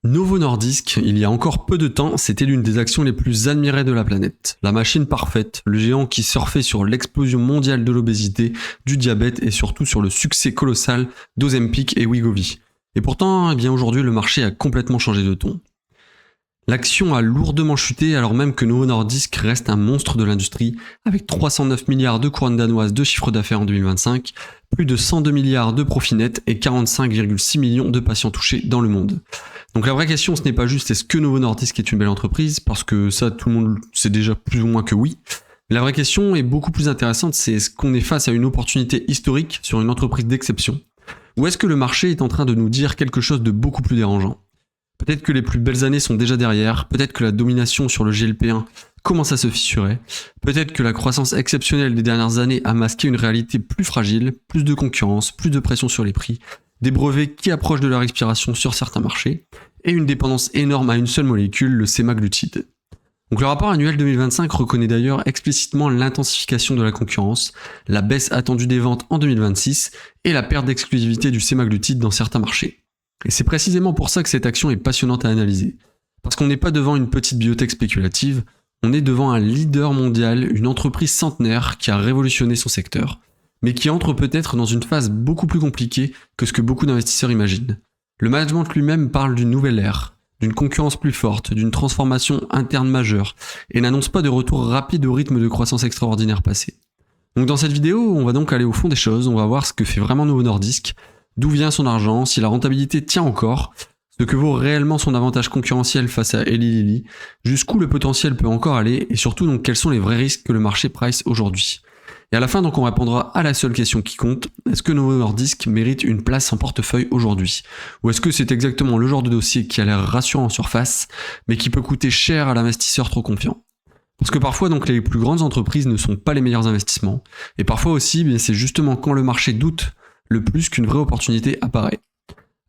Novo Nordisk, il y a encore peu de temps, c'était l'une des actions les plus admirées de la planète. La machine parfaite, le géant qui surfait sur l'explosion mondiale de l'obésité, du diabète et surtout sur le succès colossal d'Ozempic et Wegovy. Et pourtant, aujourd'hui, le marché a complètement changé de ton. L'action a lourdement chuté alors même que Novo Nordisk reste un monstre de l'industrie, avec 309 milliards de couronnes danoises de chiffre d'affaires en 2025, plus de 102 milliards de profits nets et 45,6 millions de patients touchés dans le monde. Donc la vraie question, ce n'est pas juste est-ce que Novo Nordisk est une belle entreprise, parce que ça tout le monde sait déjà plus ou moins que oui. La vraie question est beaucoup plus intéressante, c'est est-ce qu'on est face à une opportunité historique sur une entreprise d'exception, ou est-ce que le marché est en train de nous dire quelque chose de beaucoup plus dérangeant? Peut-être que les plus belles années sont déjà derrière, peut-être que la domination sur le GLP-1 commence à se fissurer, peut-être que la croissance exceptionnelle des dernières années a masqué une réalité plus fragile, plus de concurrence, plus de pression sur les prix, des brevets qui approchent de leur expiration sur certains marchés, et une dépendance énorme à une seule molécule, le sémaglutide. Donc le rapport annuel 2025 reconnaît d'ailleurs explicitement l'intensification de la concurrence, la baisse attendue des ventes en 2026 et la perte d'exclusivité du sémaglutide dans certains marchés. Et c'est précisément pour ça que cette action est passionnante à analyser. Parce qu'on n'est pas devant une petite biotech spéculative, on est devant un leader mondial, une entreprise centenaire qui a révolutionné son secteur, mais qui entre peut-être dans une phase beaucoup plus compliquée que ce que beaucoup d'investisseurs imaginent. Le management lui-même parle d'une nouvelle ère, d'une concurrence plus forte, d'une transformation interne majeure, et n'annonce pas de retour rapide au rythme de croissance extraordinaire passé. Donc dans cette vidéo, on va donc aller au fond des choses, on va voir ce que fait vraiment Novo Nordisk, d'où vient son argent, si la rentabilité tient encore, ce que vaut réellement son avantage concurrentiel face à Eli Lilly, jusqu'où le potentiel peut encore aller, et surtout donc quels sont les vrais risques que le marché price aujourd'hui. Et à la fin, donc, on répondra à la seule question qui compte, est-ce que Novo Nordisk mérite une place en portefeuille aujourd'hui? Ou est-ce que c'est exactement le genre de dossier qui a l'air rassurant en surface, mais qui peut coûter cher à l'investisseur trop confiant? Parce que parfois, donc, les plus grandes entreprises ne sont pas les meilleurs investissements, et parfois aussi, c'est justement quand le marché doute le plus qu'une vraie opportunité apparaît.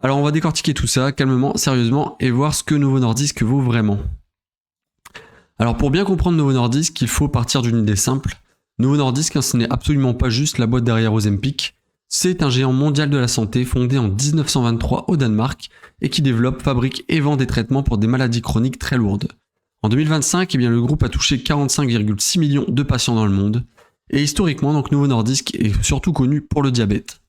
Alors on va décortiquer tout ça, calmement, sérieusement, et voir ce que Novo Nordisk vaut vraiment. Alors pour bien comprendre Novo Nordisk, il faut partir d'une idée simple. Novo Nordisk, ce n'est absolument pas juste la boîte derrière Ozempic, c'est un géant mondial de la santé fondé en 1923 au Danemark et qui développe, fabrique et vend des traitements pour des maladies chroniques très lourdes. En 2025, le groupe a touché 45,6 millions de patients dans le monde, et historiquement, donc Novo Nordisk est surtout connu pour le diabète.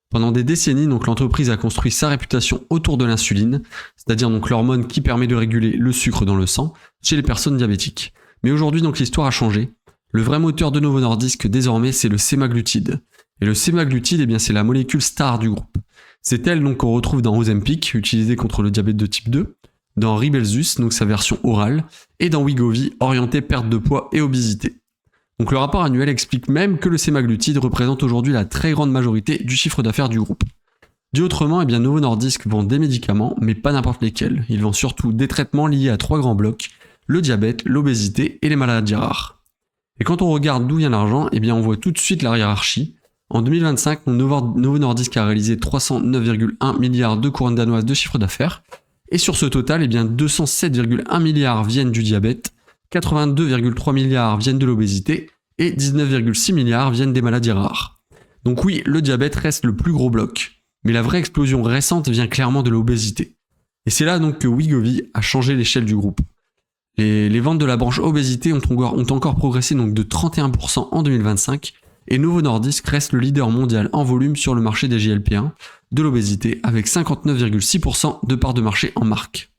Pendant des décennies, donc l'entreprise a construit sa réputation autour de l'insuline, c'est-à-dire donc l'hormone qui permet de réguler le sucre dans le sang chez les personnes diabétiques. Mais aujourd'hui, donc l'histoire a changé. Le vrai moteur de Novo Nordisk désormais, c'est le sémaglutide. Et le sémaglutide, c'est la molécule star du groupe. C'est elle donc qu'on retrouve dans Ozempic, utilisé contre le diabète de type 2, dans Rybelsus, donc sa version orale, et dans Wegovy, orienté perte de poids et obésité. Donc le rapport annuel explique même que le sémaglutide représente aujourd'hui la très grande majorité du chiffre d'affaires du groupe. Dit autrement, Novo Nordisk vend des médicaments, mais pas n'importe lesquels. Il vend surtout des traitements liés à 3 grands blocs, le diabète, l'obésité et les maladies rares. Et quand on regarde d'où vient l'argent, on voit tout de suite la hiérarchie. En 2025, Novo Nordisk a réalisé 309,1 milliards de couronnes danoises de chiffre d'affaires, et sur ce total, 207,1 milliards viennent du diabète, 82,3 milliards viennent de l'obésité et 19,6 milliards viennent des maladies rares. Donc oui, le diabète reste le plus gros bloc, mais la vraie explosion récente vient clairement de l'obésité. Et c'est là donc que Wegovy a changé l'échelle du groupe. Les ventes de la branche obésité ont encore progressé donc de 31% en 2025 et Novo Nordisk reste le leader mondial en volume sur le marché des GLP-1 de l'obésité avec 59,6% de part de marché en marque.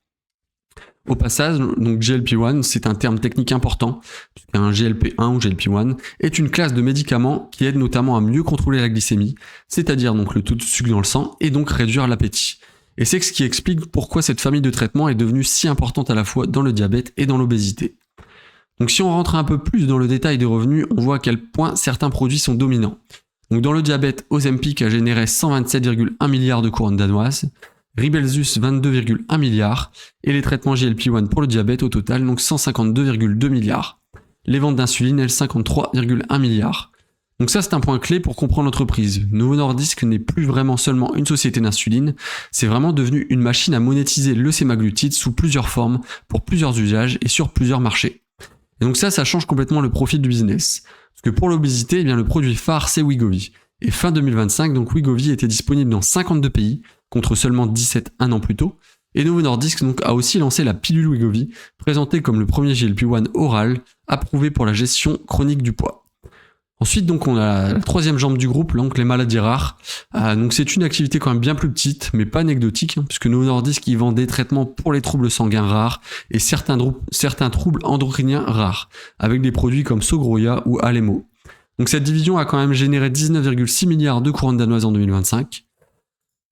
Au passage, donc GLP-1, c'est un terme technique important, puisqu'un GLP-1 ou GLP-1 est une classe de médicaments qui aide notamment à mieux contrôler la glycémie, c'est-à-dire donc le taux de sucre dans le sang, et donc réduire l'appétit. Et c'est ce qui explique pourquoi cette famille de traitements est devenue si importante à la fois dans le diabète et dans l'obésité. Donc si on rentre un peu plus dans le détail des revenus, on voit à quel point certains produits sont dominants. Donc dans le diabète, Ozempic a généré 127,1 milliards de couronnes danoises, Rybelsus 22,1 milliards, et les traitements GLP-1 pour le diabète au total, donc 152,2 milliards. Les ventes d'insuline, elles, 53,1 milliards. Donc ça, c'est un point clé pour comprendre l'entreprise. Novo Nordisk n'est plus vraiment seulement une société d'insuline, c'est vraiment devenu une machine à monétiser le sémaglutide sous plusieurs formes, pour plusieurs usages et sur plusieurs marchés. Et donc ça change complètement le profil du business. Parce que pour l'obésité, le produit phare, c'est Wegovy. Et fin 2025, donc Wegovy était disponible dans 52 pays, contre seulement 17 un an plus tôt, Et Novo Nordisk donc, a aussi lancé la pilule Wegovy, présentée comme le premier GLP-1 oral approuvé pour la gestion chronique du poids. Ensuite, donc, on a la troisième jambe du groupe, donc les maladies rares. Donc, c'est une activité quand même bien plus petite, mais pas anecdotique, puisque Novo Nordisk y vend des traitements pour les troubles sanguins rares et certains troubles endocriniens rares, avec des produits comme Sogroya ou Alemo. Donc, cette division a quand même généré 19,6 milliards de couronnes danoises en 2025.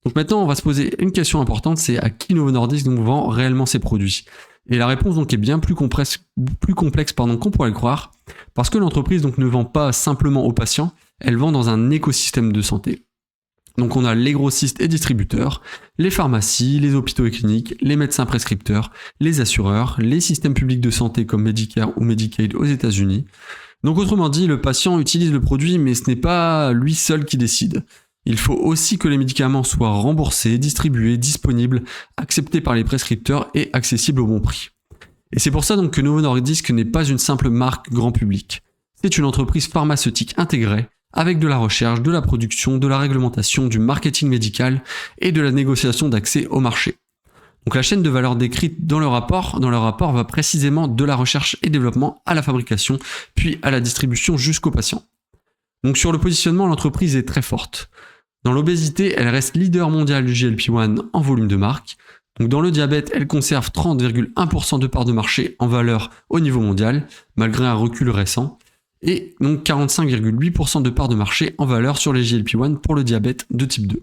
Donc, maintenant, on va se poser une question importante, c'est à qui Novo Nordisk donc, vend réellement ses produits. Et la réponse donc est bien plus complexe qu'on pourrait le croire, parce que l'entreprise donc ne vend pas simplement aux patients, elle vend dans un écosystème de santé. Donc on a les grossistes et distributeurs, les pharmacies, les hôpitaux et cliniques, les médecins prescripteurs, les assureurs, les systèmes publics de santé comme Medicare ou Medicaid aux États-Unis. Donc autrement dit, le patient utilise le produit, mais ce n'est pas lui seul qui décide. Il faut aussi que les médicaments soient remboursés, distribués, disponibles, acceptés par les prescripteurs et accessibles au bon prix. Et c'est pour ça donc que Novo Nordisk n'est pas une simple marque grand public. C'est une entreprise pharmaceutique intégrée, avec de la recherche, de la production, de la réglementation, du marketing médical et de la négociation d'accès au marché. Donc la chaîne de valeur décrite dans le rapport va précisément de la recherche et développement à la fabrication, puis à la distribution jusqu'au patient. Donc sur le positionnement, l'entreprise est très forte. Dans l'obésité, elle reste leader mondial du GLP-1 en volume de marque. Donc dans le diabète, elle conserve 30,1% de part de marché en valeur au niveau mondial, malgré un recul récent, et donc 45,8% de part de marché en valeur sur les GLP-1 pour le diabète de type 2.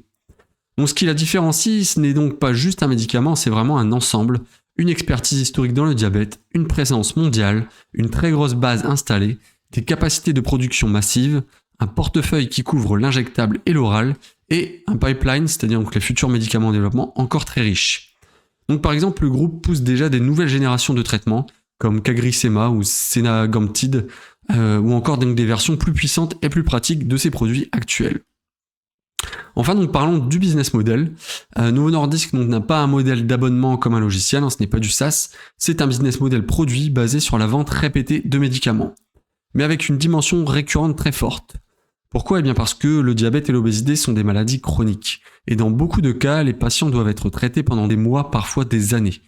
Donc ce qui la différencie, ce n'est donc pas juste un médicament, c'est vraiment un ensemble, une expertise historique dans le diabète, une présence mondiale, une très grosse base installée, des capacités de production massives, un portefeuille qui couvre l'injectable et l'oral, et un pipeline, c'est-à-dire donc les futurs médicaments en développement, encore très riche. Donc par exemple, le groupe pousse déjà des nouvelles générations de traitements, comme CagriSema ou Senagametide, ou encore donc des versions plus puissantes et plus pratiques de ces produits actuels. Enfin, donc parlons du business model. Novo Nordisk n'a pas un modèle d'abonnement comme un logiciel, ce n'est pas du SaaS, c'est un business model produit basé sur la vente répétée de médicaments, mais avec une dimension récurrente très forte. Pourquoi ? Eh bien parce que le diabète et l'obésité sont des maladies chroniques. Et dans beaucoup de cas, les patients doivent être traités pendant des mois, parfois des années.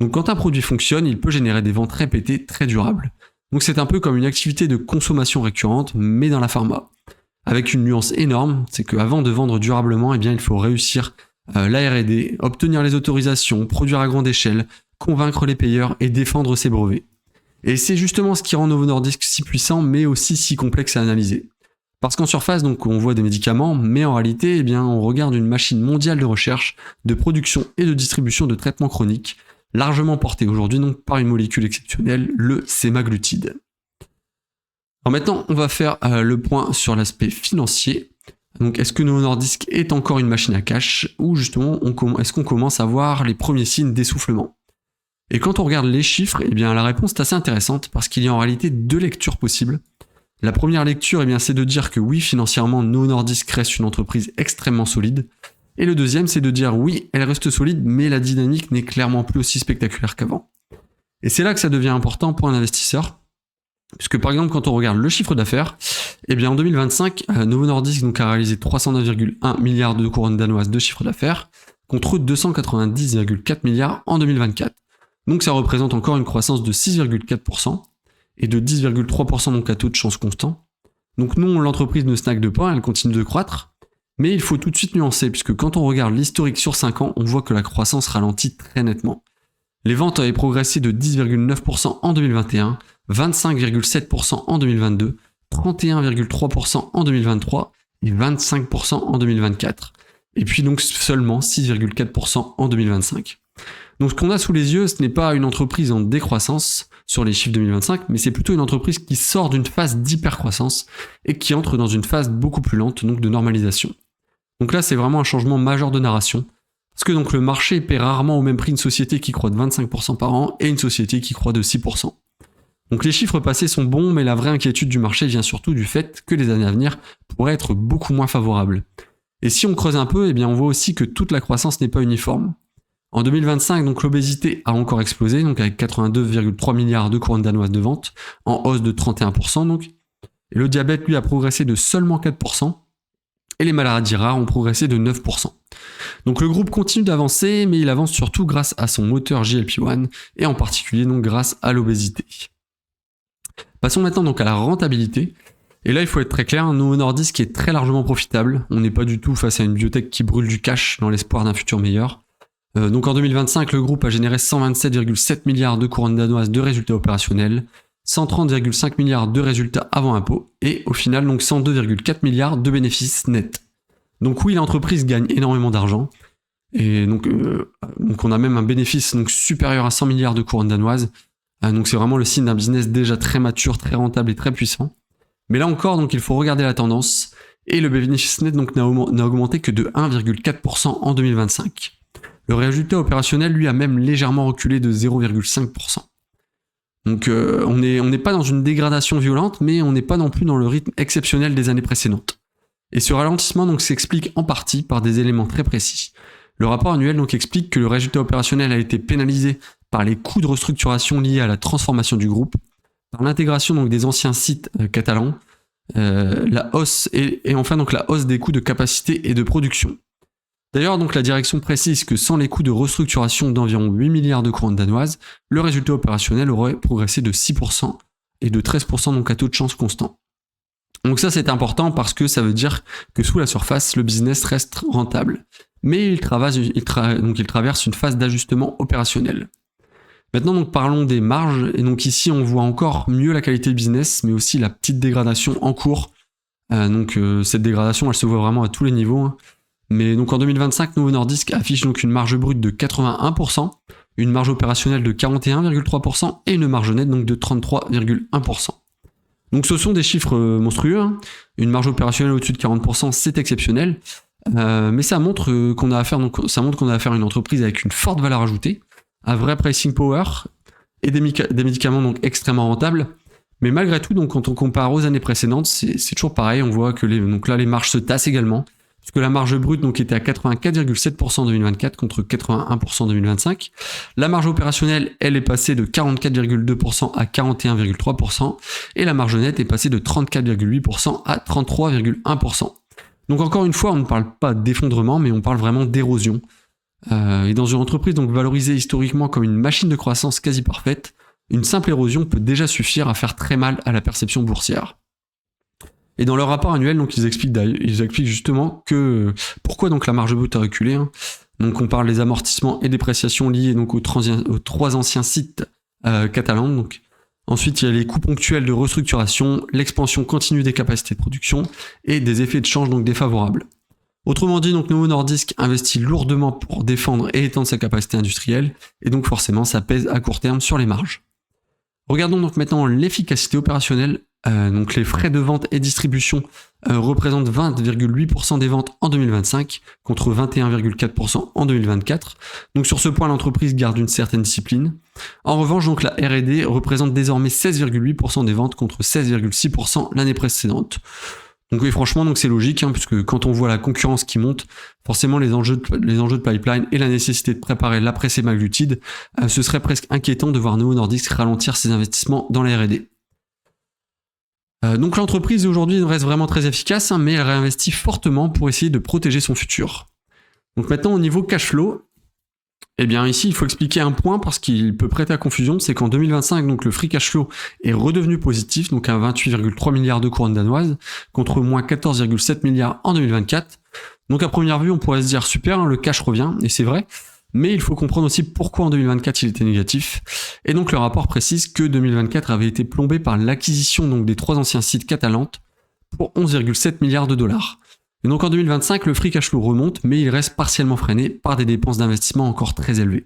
Donc quand un produit fonctionne, il peut générer des ventes répétées très durables. Donc c'est un peu comme une activité de consommation récurrente, mais dans la pharma. Avec une nuance énorme, c'est qu'avant de vendre durablement, eh bien, il faut réussir la R&D, obtenir les autorisations, produire à grande échelle, convaincre les payeurs et défendre ses brevets. Et c'est justement ce qui rend Novo Nordisk si puissant, mais aussi si complexe à analyser. Parce qu'en surface, donc, on voit des médicaments, mais en réalité, eh bien, on regarde une machine mondiale de recherche, de production et de distribution de traitements chroniques, largement portée aujourd'hui donc, par une molécule exceptionnelle, le sémaglutide. Alors maintenant, on va faire le point sur l'aspect financier. Donc, est-ce que Novo Nordisk est encore une machine à cash, ou justement, est-ce qu'on commence à voir les premiers signes d'essoufflement ? Et quand on regarde les chiffres, eh bien, la réponse est assez intéressante, parce qu'il y a en réalité deux lectures possibles. La première lecture, eh bien, c'est de dire que oui, financièrement, Novo Nordisk reste une entreprise extrêmement solide. Et le deuxième, c'est de dire oui, elle reste solide, mais la dynamique n'est clairement plus aussi spectaculaire qu'avant. Et c'est là que ça devient important pour un investisseur. Puisque par exemple, quand on regarde le chiffre d'affaires, eh bien, en 2025, Novo Nordisk donc, a réalisé 309,1 milliards de couronnes danoises de chiffre d'affaires, contre 290,4 milliards en 2024. Donc ça représente encore une croissance de 6,4%. Et de 10,3% donc à taux de chance constant. Donc non, l'entreprise ne stagne pas, elle continue de croître, mais il faut tout de suite nuancer, puisque quand on regarde l'historique sur 5 ans, on voit que la croissance ralentit très nettement. Les ventes avaient progressé de 10,9% en 2021, 25,7% en 2022, 31,3% en 2023 et 25% en 2024. Et puis donc seulement 6,4% en 2025. Donc ce qu'on a sous les yeux, ce n'est pas une entreprise en décroissance sur les chiffres 2025, mais c'est plutôt une entreprise qui sort d'une phase d'hypercroissance et qui entre dans une phase beaucoup plus lente, donc de normalisation. Donc là, c'est vraiment un changement majeur de narration, parce que donc le marché paie rarement au même prix une société qui croît de 25% par an et une société qui croît de 6%. Donc les chiffres passés sont bons, mais la vraie inquiétude du marché vient surtout du fait que les années à venir pourraient être beaucoup moins favorables. Et si on creuse un peu, eh bien on voit aussi que toute la croissance n'est pas uniforme. En 2025, donc l'obésité a encore explosé, donc avec 82,3 milliards de couronnes danoises de vente, en hausse de 31%. Donc. Et le diabète, lui, a progressé de seulement 4%. et les maladies rares ont progressé de 9%. Donc le groupe continue d'avancer, mais il avance surtout grâce à son moteur GLP-1 et en particulier donc grâce à l'obésité. Passons maintenant donc à la rentabilité. Et là, il faut être très clair, Novo Nordisk est très largement profitable. On n'est pas du tout face à une biotech qui brûle du cash dans l'espoir d'un futur meilleur. Donc en 2025, le groupe a généré 127,7 milliards de couronnes danoises de résultats opérationnels, 130,5 milliards de résultats avant impôts et au final donc 102,4 milliards de bénéfices nets. Donc oui, l'entreprise gagne énormément d'argent et donc on a même un bénéfice donc supérieur à 100 milliards de couronnes danoises. Donc c'est vraiment le signe d'un business déjà très mature, très rentable et très puissant. Mais là encore, donc il faut regarder la tendance et le bénéfice net donc n'a augmenté que de 1,4% en 2025. Le résultat opérationnel lui a même légèrement reculé de 0,5%. Donc on n'est pas dans une dégradation violente, mais on n'est pas non plus dans le rythme exceptionnel des années précédentes. Et ce ralentissement donc s'explique en partie par des éléments très précis. Le rapport annuel donc explique que le résultat opérationnel a été pénalisé par les coûts de restructuration liés à la transformation du groupe, par l'intégration donc des anciens sites catalans, la hausse et enfin donc la hausse des coûts de capacité et de production. D'ailleurs, donc la direction précise que sans les coûts de restructuration d'environ 8 milliards de couronnes danoises, le résultat opérationnel aurait progressé de 6% et de 13% donc à taux de change constant. Donc ça c'est important parce que ça veut dire que sous la surface, le business reste rentable. Mais il traverse une phase d'ajustement opérationnel. Maintenant donc parlons des marges, et donc ici on voit encore mieux la qualité de business, mais aussi la petite dégradation en cours. Cette dégradation elle se voit vraiment à tous les niveaux. Hein. Mais donc en 2025, Novo Nordisk affiche donc une marge brute de 81%, une marge opérationnelle de 41,3% et une marge nette donc de 33,1%. Donc ce sont des chiffres monstrueux. Hein. Une marge opérationnelle au-dessus de 40%, c'est exceptionnel. Mais ça montre qu'on a affaire à une entreprise avec une forte valeur ajoutée, un vrai pricing power et des médicaments donc extrêmement rentables. Mais malgré tout, donc quand on compare aux années précédentes, c'est toujours pareil. On voit que les marges se tassent également. Puisque la marge brute donc, était à 84,7% en 2024 contre 81% en 2025. La marge opérationnelle, elle est passée de 44,2% à 41,3%. Et la marge nette est passée de 34,8% à 33,1%. Donc encore une fois, on ne parle pas d'effondrement, mais on parle vraiment d'érosion. Et dans une entreprise donc valorisée historiquement comme une machine de croissance quasi parfaite, une simple érosion peut déjà suffire à faire très mal à la perception boursière. Et dans leur rapport annuel, donc ils expliquent justement que pourquoi donc la marge brute a reculé. Hein. Donc on parle des amortissements et dépréciations liés donc aux 3 anciens sites catalans. Donc ensuite il y a les coûts ponctuels de restructuration, l'expansion continue des capacités de production et des effets de change donc défavorables. Autrement dit, donc Novo Nordisk investit lourdement pour défendre et étendre sa capacité industrielle et donc forcément ça pèse à court terme sur les marges. Regardons donc maintenant l'efficacité opérationnelle. Donc les frais de vente et distribution représentent 20,8% des ventes en 2025 contre 21,4% en 2024. Donc sur ce point, l'entreprise garde une certaine discipline. En revanche, donc la R&D représente désormais 16,8% des ventes contre 16,6% l'année précédente. Donc oui, franchement, donc c'est logique, hein, puisque quand on voit la concurrence qui monte, forcément les enjeux de pipeline et la nécessité de préparer l'après-sémaglutide, ce serait presque inquiétant de voir Novo Nordisk ralentir ses investissements dans la R&D. Donc l'entreprise aujourd'hui reste vraiment très efficace, hein, mais elle réinvestit fortement pour essayer de protéger son futur. Donc maintenant au niveau cash flow, eh bien ici il faut expliquer un point parce qu'il peut prêter à confusion, c'est qu'en 2025 donc le free cash flow est redevenu positif, donc à 28,3 milliards de couronnes danoises contre moins 14,7 milliards en 2024. Donc à première vue on pourrait se dire super, hein, le cash revient, et c'est vrai. Mais il faut comprendre aussi pourquoi en 2024 il était négatif. Et donc le rapport précise que 2024 avait été plombé par l'acquisition donc des 3 anciens sites catalans pour 11,7 milliards de dollars. Et donc en 2025, le free cash flow remonte, mais il reste partiellement freiné par des dépenses d'investissement encore très élevées.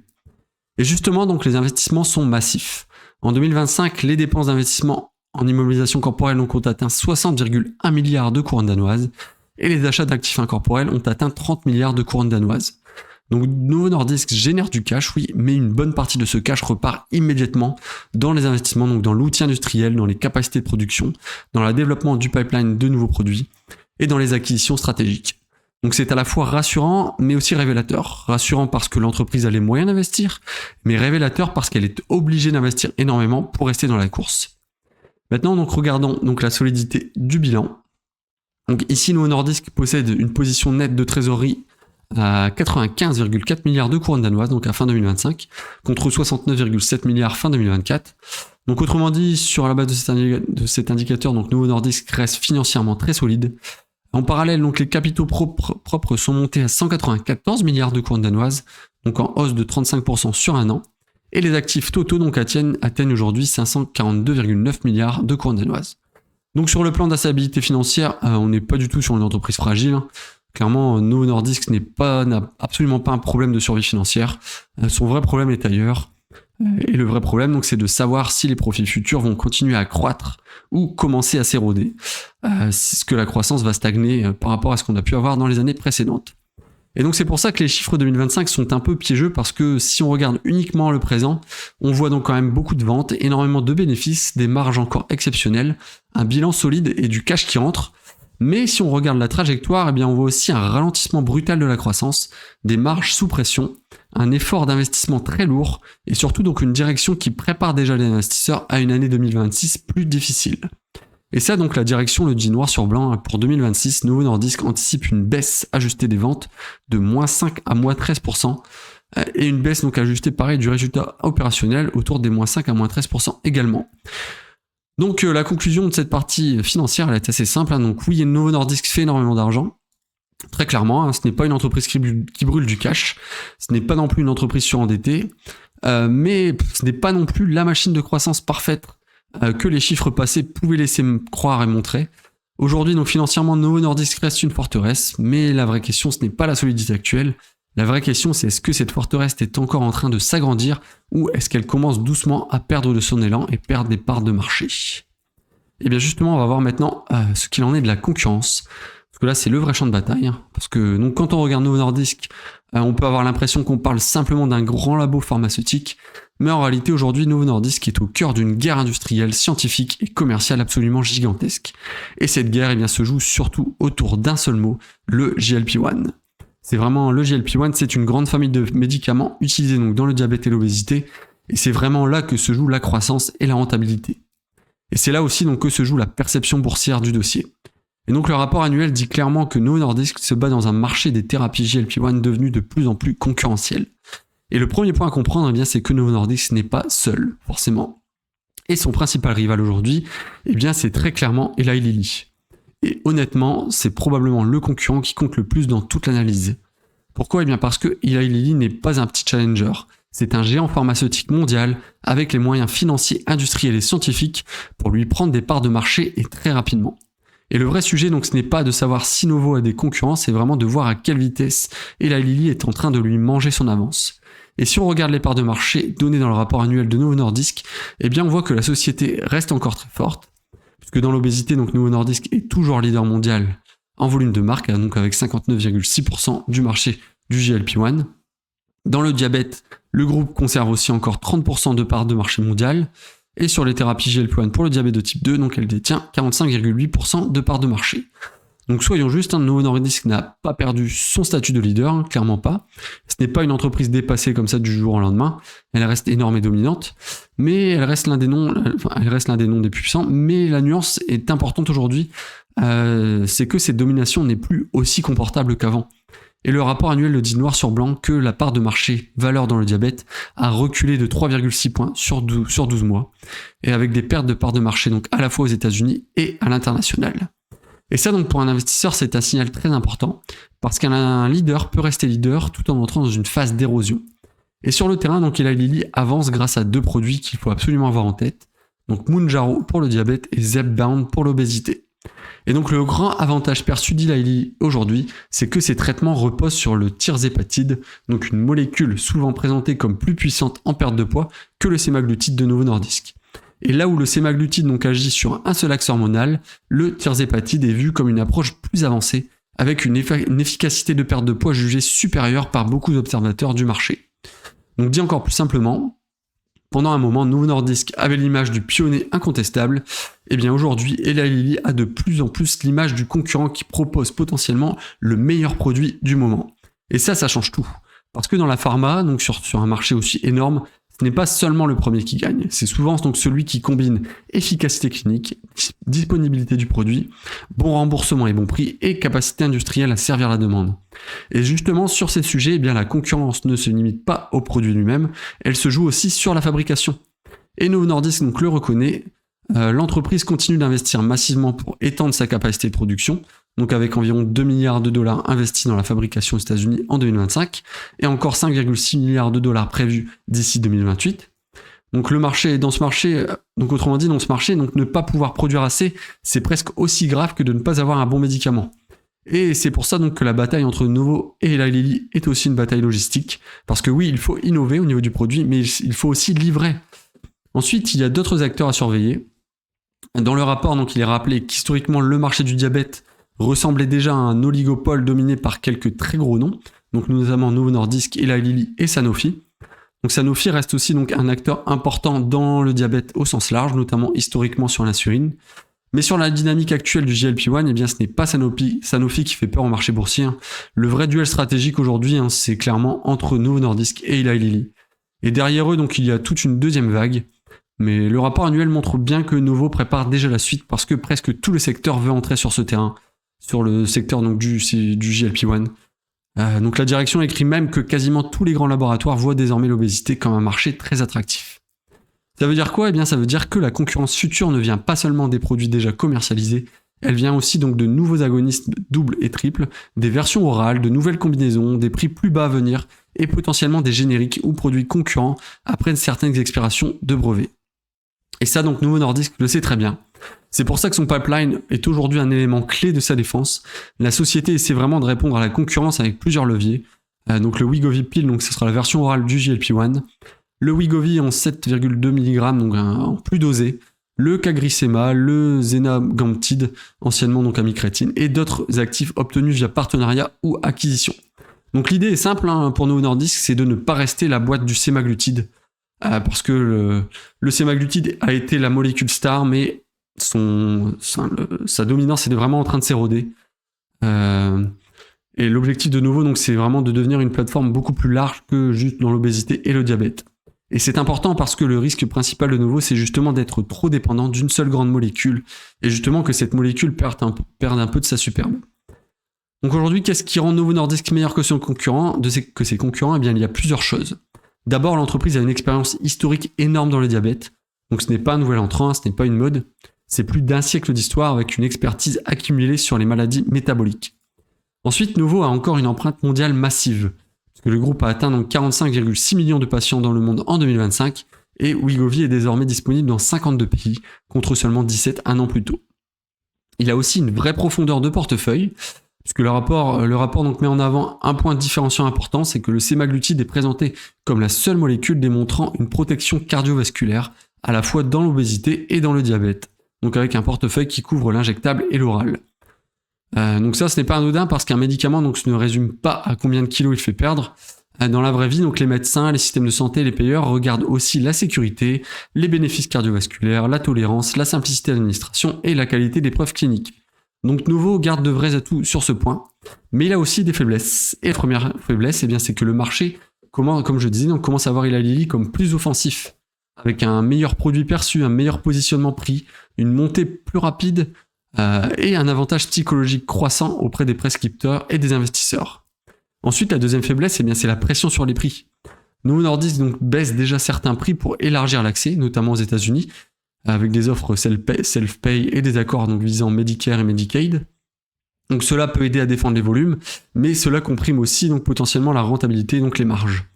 Et justement, donc les investissements sont massifs. En 2025, les dépenses d'investissement en immobilisation corporelle ont atteint 60,1 milliards de couronnes danoises et les achats d'actifs incorporels ont atteint 30 milliards de couronnes danoises. Donc Novo Nordisk génère du cash, oui, mais une bonne partie de ce cash repart immédiatement dans les investissements, donc dans l'outil industriel, dans les capacités de production, dans le développement du pipeline de nouveaux produits et dans les acquisitions stratégiques. Donc c'est à la fois rassurant, mais aussi révélateur. Rassurant parce que l'entreprise a les moyens d'investir, mais révélateur parce qu'elle est obligée d'investir énormément pour rester dans la course. Maintenant, donc regardons donc la solidité du bilan. Donc ici, Novo Nordisk possède une position nette de trésorerie à 95,4 milliards de couronnes danoises, donc à fin 2025, contre 69,7 milliards fin 2024. Donc autrement dit, sur la base de cet indicateur, donc Novo Nordisk reste financièrement très solide. En parallèle, donc les capitaux propres sont montés à 194 milliards de couronnes danoises, donc en hausse de 35% sur un an. Et les actifs totaux donc atteignent aujourd'hui 542,9 milliards de couronnes danoises. Donc sur le plan de la stabilité financière, on n'est pas du tout sur une entreprise fragile. Clairement, Novo Nordisk n'a absolument pas un problème de survie financière. Son vrai problème est ailleurs. Et le vrai problème, donc, c'est de savoir si les profits futurs vont continuer à croître ou commencer à s'éroder. Est-ce que la croissance va stagner par rapport à ce qu'on a pu avoir dans les années précédentes. Et donc c'est pour ça que les chiffres 2025 sont un peu piégeux, parce que si on regarde uniquement le présent, on voit donc quand même beaucoup de ventes, énormément de bénéfices, des marges encore exceptionnelles, un bilan solide et du cash qui rentre. Mais si on regarde la trajectoire, eh bien on voit aussi un ralentissement brutal de la croissance, des marges sous pression, un effort d'investissement très lourd et surtout donc une direction qui prépare déjà les investisseurs à une année 2026 plus difficile. Et ça, donc, la direction le dit noir sur blanc. Pour 2026, Novo Nordisk anticipe une baisse ajustée des ventes de moins 5 à moins 13%, et une baisse donc ajustée pareil du résultat opérationnel autour des moins 5 à moins 13% également. Donc la conclusion de cette partie financière, elle est assez simple. Donc oui, Novo Nordisk fait énormément d'argent. Très clairement, ce n'est pas une entreprise qui brûle du cash, ce n'est pas non plus une entreprise surendettée, mais ce n'est pas non plus la machine de croissance parfaite que les chiffres passés pouvaient laisser croire et montrer. Aujourd'hui, donc financièrement, Novo Nordisk reste une forteresse, mais la vraie question, ce n'est pas la solidité actuelle. La vraie question, c'est est-ce que cette forteresse est encore en train de s'agrandir, ou est-ce qu'elle commence doucement à perdre de son élan et perdre des parts de marché. Et bien justement, on va voir maintenant ce qu'il en est de la concurrence. Parce que là, c'est le vrai champ de bataille. Parce que donc, quand on regarde Novo Nordisk, on peut avoir l'impression qu'on parle simplement d'un grand labo pharmaceutique. Mais en réalité, aujourd'hui, Novo Nordisk est au cœur d'une guerre industrielle, scientifique et commerciale absolument gigantesque. Et cette guerre, eh bien, se joue surtout autour d'un seul mot, le GLP-1. C'est vraiment le GLP-1, c'est une grande famille de médicaments utilisés donc dans le diabète et l'obésité. Et c'est vraiment là que se joue la croissance et la rentabilité. Et c'est là aussi donc que se joue la perception boursière du dossier. Et donc le rapport annuel dit clairement que Novo Nordisk se bat dans un marché des thérapies GLP-1 devenu de plus en plus concurrentiel. Et le premier point à comprendre, eh bien, c'est que Novo Nordisk n'est pas seul, forcément. Et son principal rival aujourd'hui, eh bien, c'est très clairement Eli Lilly. Et honnêtement, c'est probablement le concurrent qui compte le plus dans toute l'analyse. Pourquoi ? Eh bien parce que Eli Lilly n'est pas un petit challenger. C'est un géant pharmaceutique mondial avec les moyens financiers, industriels et scientifiques pour lui prendre des parts de marché et très rapidement. Et le vrai sujet, donc, ce n'est pas de savoir si Novo a des concurrents, c'est vraiment de voir à quelle vitesse Eli Lilly est en train de lui manger son avance. Et si on regarde les parts de marché données dans le rapport annuel de Novo Nordisk, eh bien on voit que la société reste encore très forte, puisque dans l'obésité, donc Novo Nordisk est toujours leader mondial en volume de marque, donc avec 59,6% du marché du GLP-1. Dans le diabète, le groupe conserve aussi encore 30% de parts de marché mondial, et sur les thérapies GLP-1 pour le diabète de type 2, donc elle détient 45,8% de parts de marché. Donc soyons justes, Novo Nordisk n'a pas perdu son statut de leader, clairement pas. Ce n'est pas une entreprise dépassée comme ça du jour au lendemain. Elle reste énorme et dominante, mais elle reste l'un des noms des plus puissants. Mais la nuance est importante aujourd'hui, c'est que cette domination n'est plus aussi confortable qu'avant. Et le rapport annuel le dit noir sur blanc que la part de marché valeur dans le diabète a reculé de 3,6 points sur 12 mois, et avec des pertes de part de marché donc à la fois aux États-Unis et à l'international. Et ça, donc, pour un investisseur, c'est un signal très important, parce qu'un leader peut rester leader tout en entrant dans une phase d'érosion. Et sur le terrain, donc, Eli Lilly avance grâce à deux produits qu'il faut absolument avoir en tête. Donc, Mounjaro pour le diabète et Zepbound pour l'obésité. Et donc, le grand avantage perçu d'Eli Lilly aujourd'hui, c'est que ces traitements reposent sur le tirzépatide, donc une molécule souvent présentée comme plus puissante en perte de poids que le sémaglutide de Novo Nordisk. Et là où le sémaglutide donc agit sur un seul axe hormonal, le tirzépatide est vu comme une approche plus avancée, avec une efficacité de perte de poids jugée supérieure par beaucoup d'observateurs du marché. Donc dit encore plus simplement, pendant un moment, Novo Nordisk avait l'image du pionnier incontestable, et bien aujourd'hui, Eli Lilly a de plus en plus l'image du concurrent qui propose potentiellement le meilleur produit du moment. Et ça change tout. Parce que dans la pharma, donc sur un marché aussi énorme, ce n'est pas seulement le premier qui gagne, c'est souvent donc celui qui combine efficacité clinique, disponibilité du produit, bon remboursement et bon prix, et capacité industrielle à servir la demande. Et justement, sur ces sujets, eh bien, la concurrence ne se limite pas au produit lui-même, elle se joue aussi sur la fabrication. Et Novo Nordisk donc, le reconnaît, l'entreprise continue d'investir massivement pour étendre sa capacité de production, donc avec environ 2 milliards de dollars investis dans la fabrication aux États-Unis en 2025, et encore 5,6 milliards de dollars prévus d'ici 2028. Donc le marché, dans ce marché, donc autrement dit, dans ce marché, donc ne pas pouvoir produire assez, c'est presque aussi grave que de ne pas avoir un bon médicament. Et c'est pour ça donc que la bataille entre Novo et Eli Lilly est aussi une bataille logistique, parce que oui, il faut innover au niveau du produit, mais il faut aussi livrer. Ensuite, il y a d'autres acteurs à surveiller. Dans le rapport, donc, il est rappelé qu'historiquement, le marché du diabète ressemblait déjà à un oligopole dominé par quelques très gros noms, donc notamment Novo Nordisk, Eli Lilly et Sanofi. Donc Sanofi reste aussi donc un acteur important dans le diabète au sens large, notamment historiquement sur l'insuline. Mais sur la dynamique actuelle du GLP-1, eh bien ce n'est pas Sanofi qui fait peur au marché boursier. Le vrai duel stratégique aujourd'hui, c'est clairement entre Novo Nordisk et Eli Lilly. Et derrière eux, donc il y a toute une deuxième vague. Mais le rapport annuel montre bien que Novo prépare déjà la suite parce que presque tout le secteur veut entrer sur ce terrain, sur le secteur donc, du GLP-1. Donc la direction écrit même que quasiment tous les grands laboratoires voient désormais l'obésité comme un marché très attractif. Ça veut dire quoi ? Eh bien ça veut dire que la concurrence future ne vient pas seulement des produits déjà commercialisés, elle vient aussi donc de nouveaux agonistes doubles et triples, des versions orales, de nouvelles combinaisons, des prix plus bas à venir et potentiellement des génériques ou produits concurrents après certaines expirations de brevets. Et ça donc Novo Nordisk le sait très bien. C'est pour ça que son pipeline est aujourd'hui un élément clé de sa défense. La société essaie vraiment de répondre à la concurrence avec plusieurs leviers. Donc le Wegovy Pill, donc ce sera la version orale du GLP-1. Le Wegovy en 7,2 mg, donc en plus dosé. Le CagriSema, le Zenagamtide, anciennement donc amycrétine, et d'autres actifs obtenus via partenariat ou acquisition. Donc l'idée est simple pour Novo Nordisk, c'est de ne pas rester la boîte du semaglutide. Parce que le semaglutide a été la molécule star, mais sa dominance est vraiment en train de s'éroder. Et l'objectif de Novo, donc, c'est vraiment de devenir une plateforme beaucoup plus large que juste dans l'obésité et le diabète. Et c'est important parce que le risque principal de Novo, c'est justement d'être trop dépendant d'une seule grande molécule, et justement que cette molécule perde un peu de sa superbe. Donc aujourd'hui, qu'est-ce qui rend Novo Nordisk meilleur que ses concurrents ? Eh bien, il y a plusieurs choses. D'abord, l'entreprise a une expérience historique énorme dans le diabète, donc ce n'est pas un nouvel entrant, ce n'est pas une mode, c'est plus d'un siècle d'histoire avec une expertise accumulée sur les maladies métaboliques. Ensuite, Novo a encore une empreinte mondiale massive, puisque le groupe a atteint donc 45,6 millions de patients dans le monde en 2025, et Wegovy est désormais disponible dans 52 pays, contre seulement 17 un an plus tôt. Il a aussi une vraie profondeur de portefeuille, puisque le rapport donc met en avant un point différenciant important, c'est que le semaglutide est présenté comme la seule molécule démontrant une protection cardiovasculaire, à la fois dans l'obésité et dans le diabète, donc avec un portefeuille qui couvre l'injectable et l'oral. Donc ça, ce n'est pas anodin parce qu'un médicament donc, ne résume pas à combien de kilos il fait perdre. Dans la vraie vie, donc les médecins, les systèmes de santé, les payeurs regardent aussi la sécurité, les bénéfices cardiovasculaires, la tolérance, la simplicité d'administration et la qualité des preuves cliniques. Donc Novo garde de vrais atouts sur ce point, mais il a aussi des faiblesses. Et la première faiblesse, c'est que le marché, comme je disais, commence à voir Eli Lilly comme plus offensif, avec un meilleur produit perçu, un meilleur positionnement prix, une montée plus rapide et un avantage psychologique croissant auprès des prescripteurs et des investisseurs. Ensuite, la deuxième faiblesse, c'est la pression sur les prix. Novo Nordisk donc baisse déjà certains prix pour élargir l'accès, notamment aux États-Unis, avec des offres self-pay et des accords donc visant Medicare et Medicaid. Donc cela peut aider à défendre les volumes, mais cela comprime aussi donc potentiellement la rentabilité, donc les marges.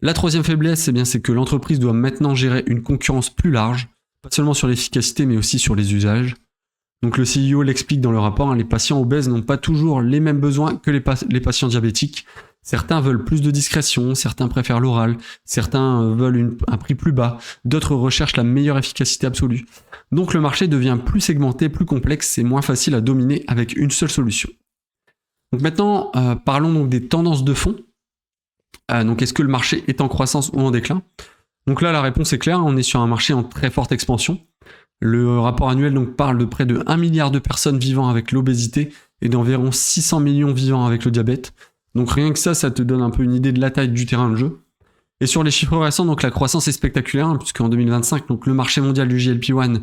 La troisième faiblesse, c'est que l'entreprise doit maintenant gérer une concurrence plus large, pas seulement sur l'efficacité, mais aussi sur les usages. Donc le CEO l'explique dans le rapport, les patients obèses n'ont pas toujours les mêmes besoins que les patients diabétiques. Certains veulent plus de discrétion, certains préfèrent l'oral, certains veulent un prix plus bas, d'autres recherchent la meilleure efficacité absolue. Donc le marché devient plus segmenté, plus complexe et moins facile à dominer avec une seule solution. Donc maintenant, parlons donc des tendances de fond. Donc est-ce que le marché est en croissance ou en déclin ? Donc là, la réponse est claire, on est sur un marché en très forte expansion. Le rapport annuel donc parle de près de 1 milliard de personnes vivant avec l'obésité et d'environ 600 millions vivant avec le diabète. Donc rien que ça te donne un peu une idée de la taille du terrain de jeu. Et sur les chiffres récents, donc la croissance est spectaculaire, hein, puisqu'en 2025, donc le marché mondial du GLP-1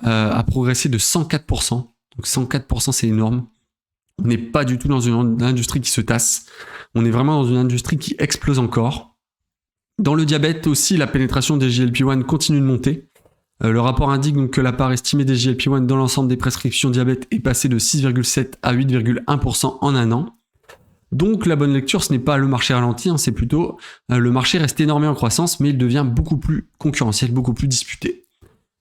a progressé de 104%. Donc 104%, c'est énorme. On n'est pas du tout dans une industrie qui se tasse. On est vraiment dans une industrie qui explose encore. Dans le diabète aussi, la pénétration des GLP-1 continue de monter. Le rapport indique donc que la part estimée des GLP-1 dans l'ensemble des prescriptions diabète est passée de 6,7 à 8,1% en un an. Donc la bonne lecture, ce n'est pas le marché ralenti, hein, c'est plutôt le marché reste énormément en croissance, mais il devient beaucoup plus concurrentiel, beaucoup plus disputé.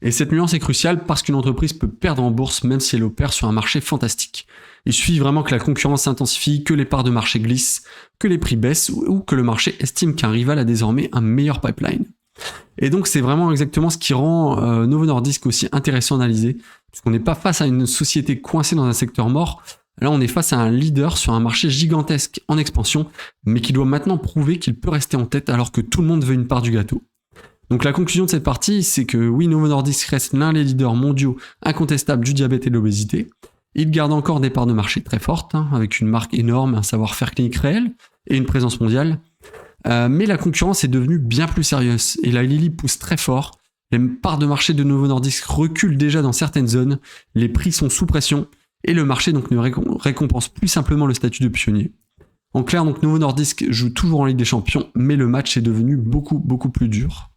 Et cette nuance est cruciale parce qu'une entreprise peut perdre en bourse même si elle opère sur un marché fantastique. Il suffit vraiment que la concurrence s'intensifie, que les parts de marché glissent, que les prix baissent ou que le marché estime qu'un rival a désormais un meilleur pipeline. Et donc c'est vraiment exactement ce qui rend Novo Nordisk aussi intéressant à analyser, puisqu'on n'est pas face à une société coincée dans un secteur mort. Là, on est face à un leader sur un marché gigantesque en expansion, mais qui doit maintenant prouver qu'il peut rester en tête alors que tout le monde veut une part du gâteau. Donc la conclusion de cette partie, c'est que oui, Novo Nordisk reste l'un des leaders mondiaux incontestables du diabète et de l'obésité. Il garde encore des parts de marché très fortes, hein, avec une marque énorme, un savoir-faire clinique réel et une présence mondiale. Mais la concurrence est devenue bien plus sérieuse, et la Lilly pousse très fort. Les parts de marché de Novo Nordisk reculent déjà dans certaines zones, les prix sont sous pression, et le marché donc ne récompense plus simplement le statut de pionnier. En clair, donc Novo Nordisk joue toujours en Ligue des Champions, mais le match est devenu beaucoup plus dur.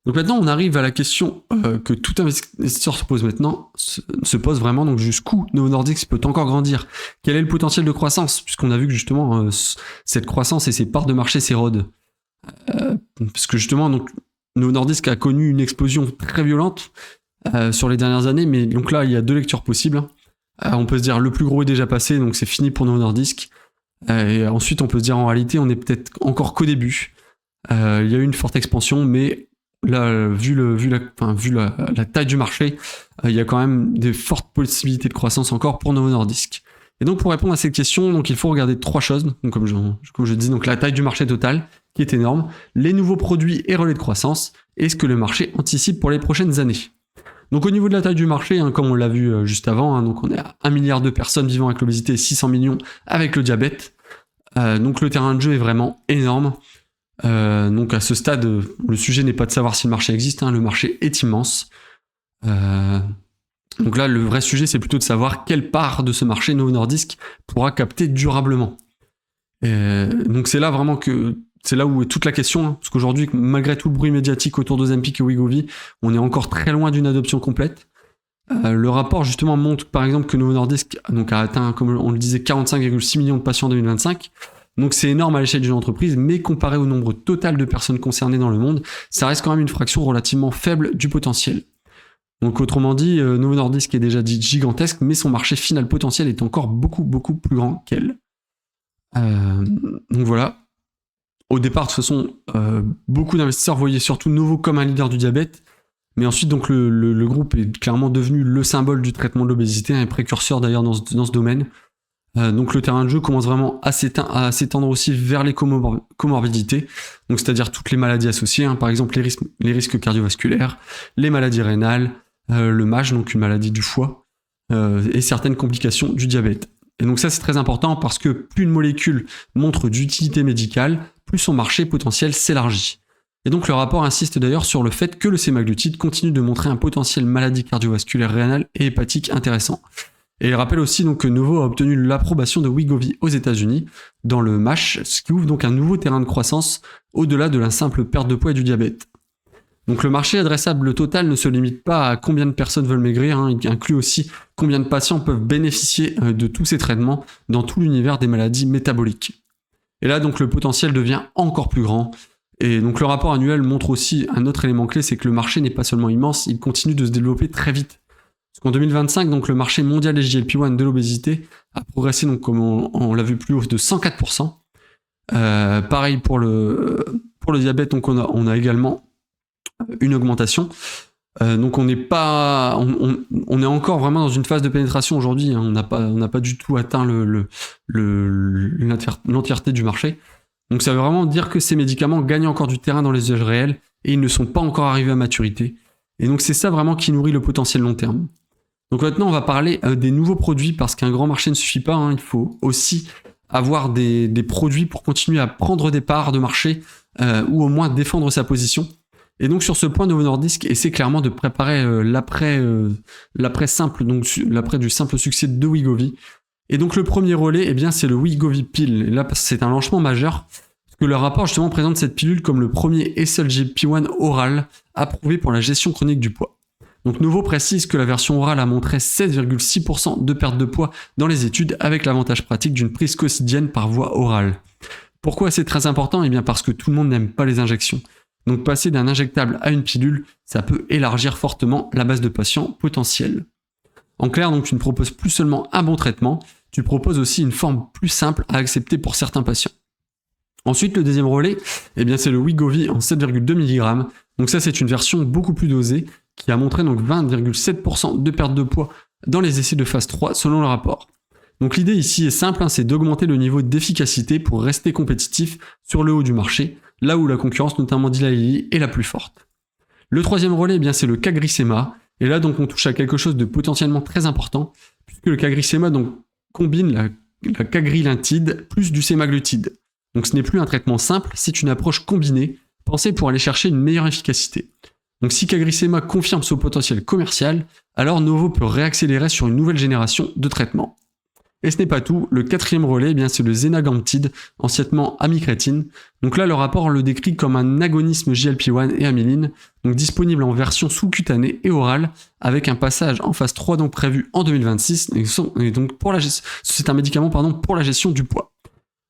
Donc maintenant, on arrive à la question que tout investisseur se pose vraiment, donc jusqu'où Novo Nordisk peut encore grandir? Quel est le potentiel de croissance? Puisqu'on a vu que justement, cette croissance et ses parts de marché s'érodent. Parce que justement, donc, Novo Nordisk a connu une explosion très violente sur les dernières années, mais donc là, il y a deux lectures possibles. On peut se dire le plus gros est déjà passé, donc c'est fini pour Novo Nordisk. Et ensuite, on peut se dire en réalité, on est peut-être encore qu'au début. Il y a eu une forte expansion, mais là, vu la taille du marché, il y a quand même des fortes possibilités de croissance encore pour Novo Nordisk. Et donc pour répondre à cette question, donc il faut regarder trois choses. Donc comme je dis, donc la taille du marché total qui est énorme, les nouveaux produits et relais de croissance, et ce que le marché anticipe pour les prochaines années. Donc au niveau de la taille du marché, hein, comme on l'a vu juste avant, hein, donc on est à 1 milliard de personnes vivant avec l'obésité et 600 millions avec le diabète. Donc le terrain de jeu est vraiment énorme. Donc à ce stade, le sujet n'est pas de savoir si le marché existe, hein, le marché est immense. Donc là, le vrai sujet, c'est plutôt de savoir quelle part de ce marché Novo Nordisk pourra capter durablement. Donc c'est là vraiment c'est là où est toute la question, hein, parce qu'aujourd'hui, malgré tout le bruit médiatique autour d'Ozempic et Wegovy, on est encore très loin d'une adoption complète. Le rapport justement montre par exemple que Novo Nordisk donc, a atteint, comme on le disait, 45,6 millions de patients en 2025. Donc c'est énorme à l'échelle d'une entreprise, mais comparé au nombre total de personnes concernées dans le monde, ça reste quand même une fraction relativement faible du potentiel. Donc autrement dit, Novo Nordisk est déjà dit gigantesque, mais son marché final potentiel est encore beaucoup plus grand qu'elle. Donc voilà. Au départ, de toute façon, beaucoup d'investisseurs voyaient surtout Novo comme un leader du diabète, mais ensuite donc le groupe est clairement devenu le symbole du traitement de l'obésité, un précurseur d'ailleurs dans ce domaine. Donc le terrain de jeu commence vraiment à s'étendre aussi vers les comorbidités, donc c'est-à-dire toutes les maladies associées, hein, par exemple les risques cardiovasculaires, les maladies rénales, le MASH, donc une maladie du foie, et certaines complications du diabète. Et donc ça c'est très important parce que plus une molécule montre d'utilité médicale, plus son marché potentiel s'élargit. Et donc le rapport insiste d'ailleurs sur le fait que le sémaglutide continue de montrer un potentiel maladie cardiovasculaire rénale et hépatique intéressant. Et il rappelle aussi donc que Novo a obtenu l'approbation de Wegovy aux États-Unis dans le MASH, ce qui ouvre donc un nouveau terrain de croissance au-delà de la simple perte de poids et du diabète. Donc le marché adressable total ne se limite pas à combien de personnes veulent maigrir, hein, il inclut aussi combien de patients peuvent bénéficier de tous ces traitements dans tout l'univers des maladies métaboliques. Et là donc le potentiel devient encore plus grand. Et donc le rapport annuel montre aussi un autre élément clé, c'est que le marché n'est pas seulement immense, il continue de se développer très vite. Parce qu'en 2025, donc, le marché mondial des GLP-1 de l'obésité a progressé, donc, comme on l'a vu plus haut, de 104%. Pareil pour le diabète, donc on a également une augmentation. Donc on est encore vraiment dans une phase de pénétration aujourd'hui, hein, on n'a pas du tout atteint l'entièreté du marché. Donc ça veut vraiment dire que ces médicaments gagnent encore du terrain dans les usages réels et ils ne sont pas encore arrivés à maturité. Et donc c'est ça vraiment qui nourrit le potentiel long terme. Donc maintenant on va parler des nouveaux produits parce qu'un grand marché ne suffit pas, hein, il faut aussi avoir des produits pour continuer à prendre des parts de marché ou au moins défendre sa position. Et donc sur ce point, Novo Nordisk essaie clairement de préparer l'après simple, donc l'après du simple succès de Wegovy. Et donc le premier relais, eh bien c'est le Wegovy Pill. Et là c'est un lancement majeur, parce que le rapport justement présente cette pilule comme le premier et seul GLP-1 oral approuvé pour la gestion chronique du poids. Donc Novo précise que la version orale a montré 16,6% de perte de poids dans les études, avec l'avantage pratique d'une prise quotidienne par voie orale. Pourquoi c'est très important ? Eh bien parce que tout le monde n'aime pas les injections. Donc passer d'un injectable à une pilule, ça peut élargir fortement la base de patients potentiels. En clair, donc tu ne proposes plus seulement un bon traitement, tu proposes aussi une forme plus simple à accepter pour certains patients. Ensuite, le deuxième relais, eh bien c'est le Wegovy en 7,2 mg. Donc ça, c'est une version beaucoup plus dosée qui a montré donc 20,7% de perte de poids dans les essais de phase 3 selon le rapport. Donc l'idée ici est simple, c'est d'augmenter le niveau d'efficacité pour rester compétitif sur le haut du marché, là où la concurrence, notamment d'Eli Lilly, est la plus forte. Le troisième relais, eh bien, c'est le CagriSema, et là donc on touche à quelque chose de potentiellement très important, puisque le CagriSema donc combine la cagrilintide plus du sémaglutide. Donc ce n'est plus un traitement simple, c'est une approche combinée, pensée pour aller chercher une meilleure efficacité. Donc si CagriSema confirme son potentiel commercial, alors Novo peut réaccélérer sur une nouvelle génération de traitements. Et ce n'est pas tout, le quatrième relais, eh bien, c'est le Zenagamtide, anciennement amycrétine. Donc là, le rapport le décrit comme un agonisme GLP-1 et amyline, donc disponible en version sous-cutanée et orale, avec un passage en phase 3 donc prévu en 2026, et donc c'est un médicament pour la gestion du poids.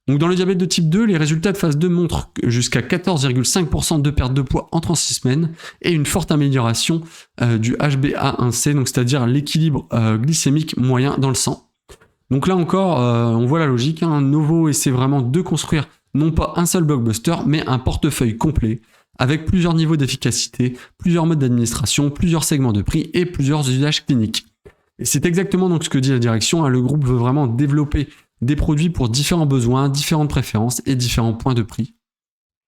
Donc dans le diabète de type 2, les résultats de phase 2 montrent jusqu'à 14,5% de perte de poids en 36 semaines et une forte amélioration du HbA1c, donc c'est-à-dire l'équilibre glycémique moyen dans le sang. Donc là encore, on voit la logique, Novo essaie vraiment de construire non pas un seul blockbuster, mais un portefeuille complet, avec plusieurs niveaux d'efficacité, plusieurs modes d'administration, plusieurs segments de prix et plusieurs usages cliniques. Et c'est exactement donc ce que dit la direction, le groupe veut vraiment développer des produits pour différents besoins, différentes préférences et différents points de prix.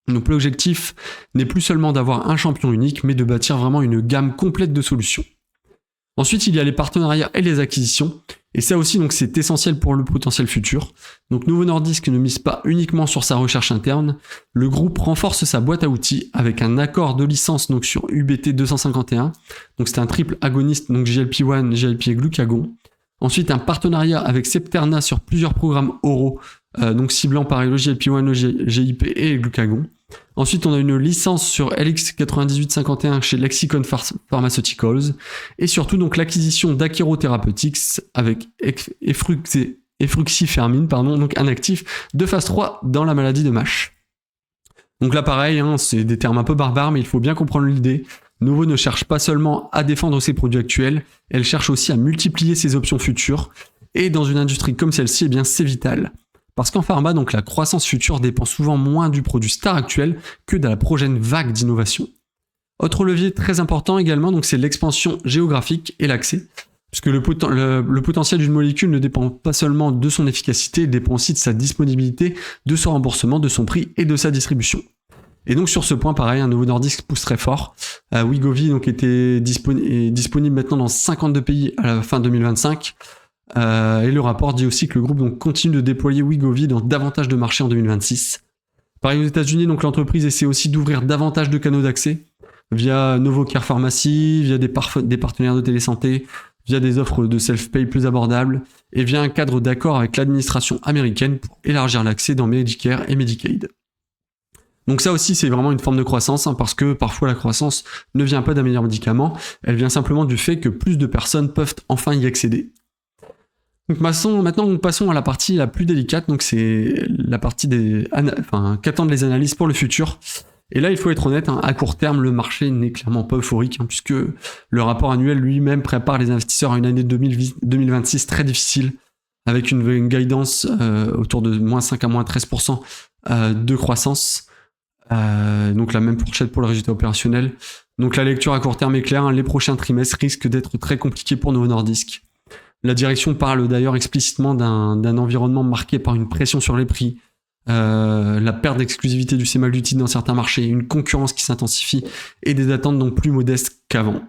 Donc l'objectif n'est plus seulement d'avoir un champion unique, mais de bâtir vraiment une gamme complète de solutions. Ensuite, il y a les partenariats et les acquisitions, et ça aussi donc c'est essentiel pour le potentiel futur. Donc Novo Nordisk ne mise pas uniquement sur sa recherche interne, le groupe renforce sa boîte à outils avec un accord de licence donc sur UBT 251, donc c'est un triple agoniste donc GLP-1, GLP et glucagon. Ensuite, un partenariat avec Septerna sur plusieurs programmes oraux, donc ciblant pareil le GLP-1, le GIP et le glucagon. Ensuite, on a une licence sur LX9851 chez Lexicon Pharmaceuticals, et surtout donc l'acquisition d'Akero Therapeutics avec efruxifermin, donc un actif de phase 3 dans la maladie de MASH. Donc là pareil, c'est des termes un peu barbares, mais il faut bien comprendre l'idée. Novo ne cherche pas seulement à défendre ses produits actuels, elle cherche aussi à multiplier ses options futures, et dans une industrie comme celle-ci, eh bien c'est vital. Parce qu'en pharma, donc la croissance future dépend souvent moins du produit star actuel que de la prochaine vague d'innovation. Autre levier très important également, donc c'est l'expansion géographique et l'accès, puisque le potentiel d'une molécule ne dépend pas seulement de son efficacité, il dépend aussi de sa disponibilité, de son remboursement, de son prix et de sa distribution. Et donc sur ce point, pareil, Novo Nordisk pousse très fort. Wegovy donc est disponible maintenant dans 52 pays à la fin 2025. Et le rapport dit aussi que le groupe donc continue de déployer Wegovy dans davantage de marchés en 2026. Pareil aux États-Unis, donc l'entreprise essaie aussi d'ouvrir davantage de canaux d'accès via NovoCare Pharmacy, via des partenaires de télésanté, via des offres de self-pay plus abordables et via un cadre d'accord avec l'administration américaine pour élargir l'accès dans Medicare et Medicaid. Donc ça aussi c'est vraiment une forme de croissance, parce que parfois la croissance ne vient pas d'un meilleur médicament, elle vient simplement du fait que plus de personnes peuvent enfin y accéder. Donc maintenant nous passons à la partie la plus délicate, donc c'est la partie qu'attendent les analystes pour le futur. Et là il faut être honnête, à court terme le marché n'est clairement pas euphorique, puisque le rapport annuel lui-même prépare les investisseurs à une année 2026 très difficile, avec une guidance autour de -5 à -13% de croissance. Donc la même fourchette pour le résultat opérationnel. Donc la lecture à court terme est claire, les prochains trimestres risquent d'être très compliqués pour Novo Nordisk. La direction parle d'ailleurs explicitement d'un environnement marqué par une pression sur les prix, la perte d'exclusivité du sémaglutide dans certains marchés, une concurrence qui s'intensifie et des attentes donc plus modestes qu'avant.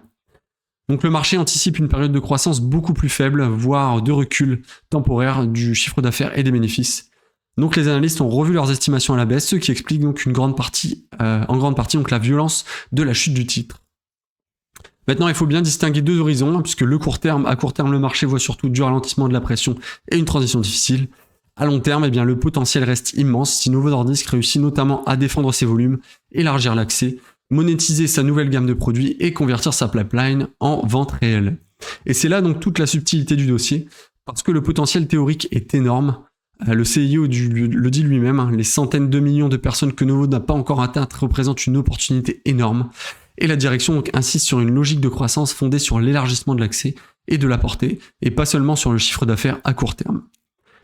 Donc le marché anticipe une période de croissance beaucoup plus faible, voire de recul temporaire du chiffre d'affaires et des bénéfices. Donc les analystes ont revu leurs estimations à la baisse, ce qui explique donc en grande partie donc la violence de la chute du titre. Maintenant, il faut bien distinguer deux horizons, puisque à court terme, le marché voit surtout du ralentissement de la pression et une transition difficile. À long terme, le potentiel reste immense si Novo Nordisk réussit notamment à défendre ses volumes, élargir l'accès, monétiser sa nouvelle gamme de produits et convertir sa pipeline en vente réelle. Et c'est là donc toute la subtilité du dossier, parce que le potentiel théorique est énorme. Le CIO le dit lui-même, les centaines de millions de personnes que Novo n'a pas encore atteintes représentent une opportunité énorme. Et la direction donc insiste sur une logique de croissance fondée sur l'élargissement de l'accès et de la portée, et pas seulement sur le chiffre d'affaires à court terme.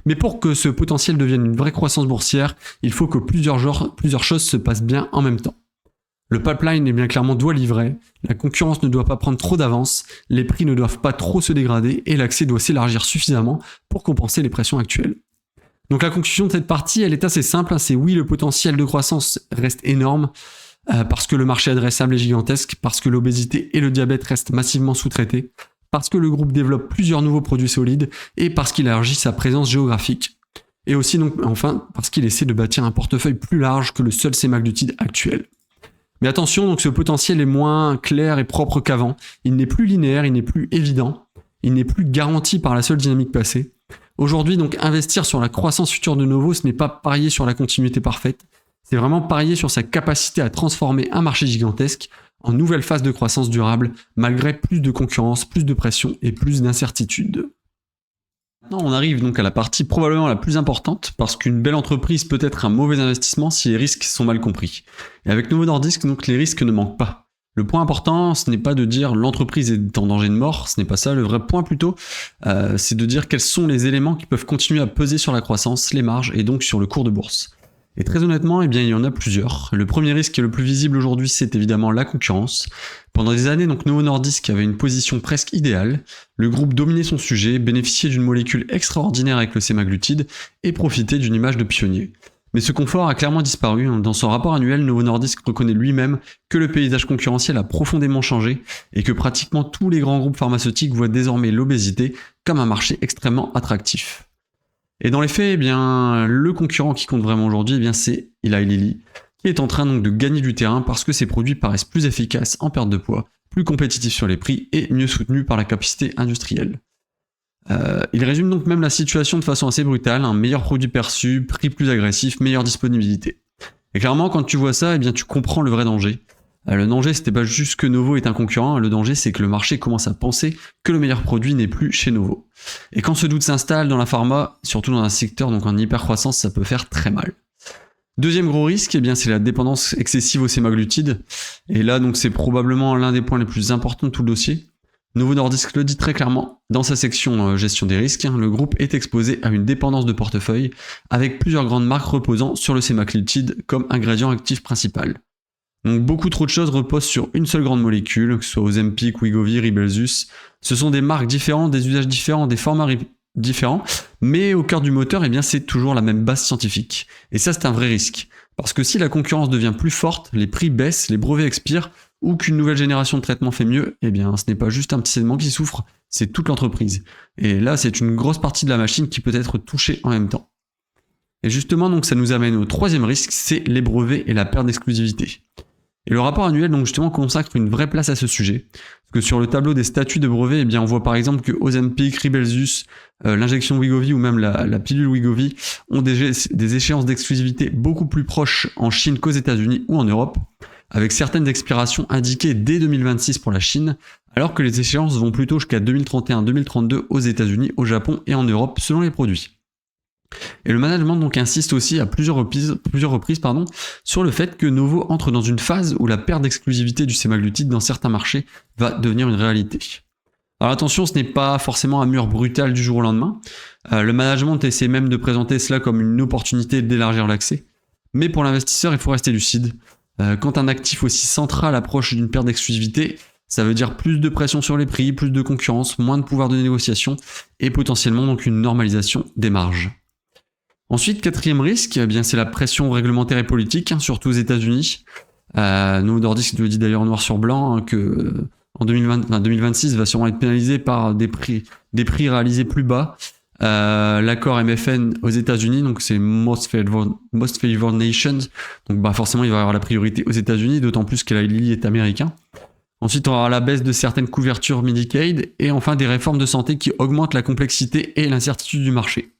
Mais pour que ce potentiel devienne une vraie croissance boursière, il faut que plusieurs choses se passent bien en même temps. Le pipeline bien clairement doit livrer, la concurrence ne doit pas prendre trop d'avance, les prix ne doivent pas trop se dégrader et l'accès doit s'élargir suffisamment pour compenser les pressions actuelles. Donc la conclusion de cette partie, elle est assez simple, c'est oui, le potentiel de croissance reste énorme, parce que le marché adressable est gigantesque, parce que l'obésité et le diabète restent massivement sous-traités, parce que le groupe développe plusieurs nouveaux produits solides et parce qu'il élargit sa présence géographique. Et aussi donc enfin parce qu'il essaie de bâtir un portefeuille plus large que le seul sémaglutide actuel. Mais attention, donc ce potentiel est moins clair et propre qu'avant, il n'est plus linéaire, il n'est plus évident, il n'est plus garanti par la seule dynamique passée. Aujourd'hui donc investir sur la croissance future de Novo, ce n'est pas parier sur la continuité parfaite, c'est vraiment parier sur sa capacité à transformer un marché gigantesque en nouvelle phase de croissance durable, malgré plus de concurrence, plus de pression et plus d'incertitude. Maintenant, on arrive donc à la partie probablement la plus importante, parce qu'une belle entreprise peut être un mauvais investissement si les risques sont mal compris. Et avec Novo Nordisk, donc les risques ne manquent pas. Le point important, ce n'est pas de dire l'entreprise est en danger de mort, ce n'est pas ça. Le vrai point plutôt, c'est de dire quels sont les éléments qui peuvent continuer à peser sur la croissance, les marges et donc sur le cours de bourse. Et très honnêtement, il y en a plusieurs. Le premier risque qui est le plus visible aujourd'hui, c'est évidemment la concurrence. Pendant des années, donc Novo Nordisk avait une position presque idéale. Le groupe dominait son sujet, bénéficiait d'une molécule extraordinaire avec le sémaglutide et profitait d'une image de pionnier. Mais ce confort a clairement disparu. Dans son rapport annuel, Novo Nordisk reconnaît lui-même que le paysage concurrentiel a profondément changé et que pratiquement tous les grands groupes pharmaceutiques voient désormais l'obésité comme un marché extrêmement attractif. Et dans les faits, le concurrent qui compte vraiment aujourd'hui, c'est Eli Lilly, qui est en train donc de gagner du terrain parce que ses produits paraissent plus efficaces en perte de poids, plus compétitifs sur les prix et mieux soutenus par la capacité industrielle. Il résume donc même la situation de façon assez brutale, un meilleur produit perçu, prix plus agressif, meilleure disponibilité. Et clairement, quand tu vois ça, tu comprends le vrai danger. Le danger, c'était pas juste que Novo est un concurrent, le danger c'est que le marché commence à penser que le meilleur produit n'est plus chez Novo. Et quand ce doute s'installe dans la pharma, surtout dans un secteur donc en hypercroissance, ça peut faire très mal. Deuxième gros risque, c'est la dépendance excessive au sémaglutide. Et là, donc c'est probablement l'un des points les plus importants de tout le dossier. Novo Nordisk le dit très clairement dans sa section gestion des risques, le groupe est exposé à une dépendance de portefeuille avec plusieurs grandes marques reposant sur le sémaglutide comme ingrédient actif principal. Donc beaucoup trop de choses reposent sur une seule grande molécule, que ce soit Ozempic, Wegovy, Rybelsus. Ce sont des marques différentes, des usages différents, des formats différents, mais au cœur du moteur, c'est toujours la même base scientifique. Et ça, c'est un vrai risque. Parce que si la concurrence devient plus forte, les prix baissent, les brevets expirent, ou qu'une nouvelle génération de traitements fait mieux, ce n'est pas juste un petit segment qui souffre, c'est toute l'entreprise. Et là, c'est une grosse partie de la machine qui peut être touchée en même temps. Et justement, donc, ça nous amène au troisième risque, c'est les brevets et la perte d'exclusivité. Et le rapport annuel, donc justement, consacre une vraie place à ce sujet. Parce que sur le tableau des statuts de brevets, on voit par exemple que Ozempic, Rybelsus, l'injection Wegovy ou même la pilule Wegovy ont des échéances d'exclusivité beaucoup plus proches en Chine qu'aux États-Unis ou en Europe, avec certaines expirations indiquées dès 2026 pour la Chine, alors que les échéances vont plutôt jusqu'à 2031-2032 aux États-Unis, au Japon et en Europe selon les produits. Et le management donc insiste aussi à plusieurs reprises sur le fait que Novo entre dans une phase où la perte d'exclusivité du sémaglutide dans certains marchés va devenir une réalité. Alors attention, ce n'est pas forcément un mur brutal du jour au lendemain. Le management essaie même de présenter cela comme une opportunité d'élargir l'accès. Mais pour l'investisseur, il faut rester lucide. Quand un actif aussi central approche d'une perte d'exclusivité, ça veut dire plus de pression sur les prix, plus de concurrence, moins de pouvoir de négociation et potentiellement donc une normalisation des marges. Ensuite, quatrième risque, c'est la pression réglementaire et politique, surtout aux États-Unis. Novo Nordisk le dit d'ailleurs noir sur blanc que en 2026 va sûrement être pénalisé par des prix réalisés plus bas, l'accord MFN aux États-Unis, donc c'est Most Favored Nations, donc forcément il va y avoir la priorité aux États-Unis, d'autant plus que Eli Lilly est américain. Ensuite, on aura la baisse de certaines couvertures Medicaid et enfin des réformes de santé qui augmentent la complexité et l'incertitude du marché.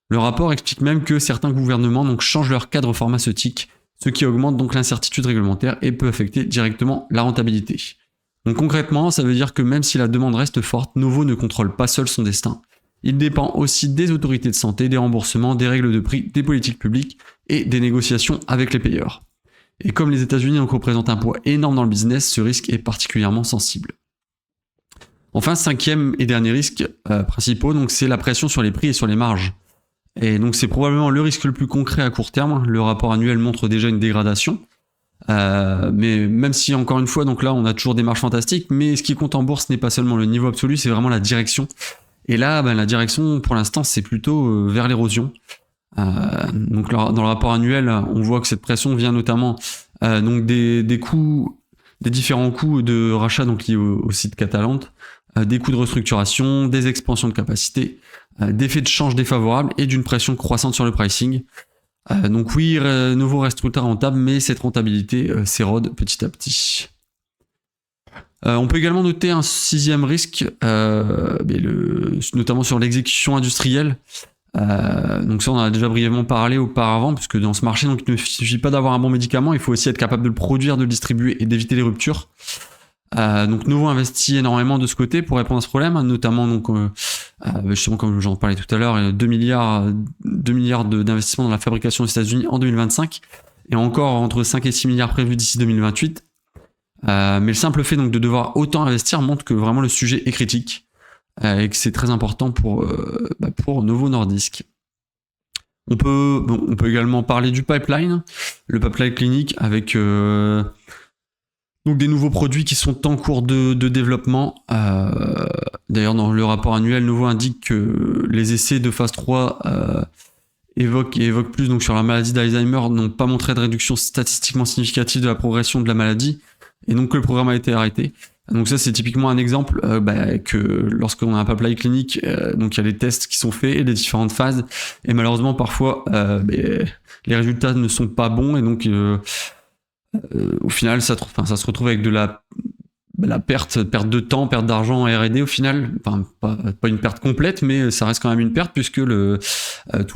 Le rapport explique même que certains gouvernements donc, changent leur cadre pharmaceutique, ce qui augmente donc l'incertitude réglementaire et peut affecter directement la rentabilité. Donc concrètement, ça veut dire que même si la demande reste forte, Novo ne contrôle pas seul son destin. Il dépend aussi des autorités de santé, des remboursements, des règles de prix, des politiques publiques et des négociations avec les payeurs. Et comme les États-Unis donc représentent un poids énorme dans le business, ce risque est particulièrement sensible. Enfin, cinquième et dernier risque principal, donc c'est la pression sur les prix et sur les marges. Et donc c'est probablement le risque le plus concret à court terme. Le rapport annuel montre déjà une dégradation. Mais même si encore une fois, donc là on a toujours des marges fantastiques, mais ce qui compte en bourse n'est pas seulement le niveau absolu, c'est vraiment la direction. Et là, la direction pour l'instant c'est plutôt vers l'érosion. Donc dans le rapport annuel, on voit que cette pression vient notamment donc des coûts, des différents coûts de rachat donc liés au site Catalente, des coûts de restructuration, des expansions de capacité, d'effets de change défavorables et d'une pression croissante sur le pricing. Donc oui, Novo reste ultra rentable, mais cette rentabilité s'érode petit à petit. On peut également noter un sixième risque, notamment sur l'exécution industrielle. Donc ça on en a déjà brièvement parlé auparavant, puisque dans ce marché donc, il ne suffit pas d'avoir un bon médicament, il faut aussi être capable de le produire, de le distribuer et d'éviter les ruptures. Donc Novo investit énormément de ce côté pour répondre à ce problème, notamment donc justement comme j'en parlais tout à l'heure, 2 milliards d'investissements dans la fabrication aux États-Unis en 2025 et encore entre 5 et 6 milliards prévus d'ici 2028. Mais le simple fait donc de devoir autant investir montre que vraiment le sujet est critique et que c'est très important pour Novo Nordisk. On peut également parler du pipeline, le pipeline clinique avec donc des nouveaux produits qui sont en cours de développement. D'ailleurs, dans le rapport annuel, Novo indique que les essais de phase 3 évoquent plus donc, sur la maladie d'Alzheimer n'ont pas montré de réduction statistiquement significative de la progression de la maladie, et donc que le programme a été arrêté. Donc ça, c'est typiquement un exemple que lorsqu'on a un pipeline clinique, donc il y a les tests qui sont faits et les différentes phases, et malheureusement, parfois, les résultats ne sont pas bons, et donc... au final, ça se retrouve avec de la perte de temps, perte d'argent en R&D au final. Enfin, pas une perte complète, mais ça reste quand même une perte puisque tout le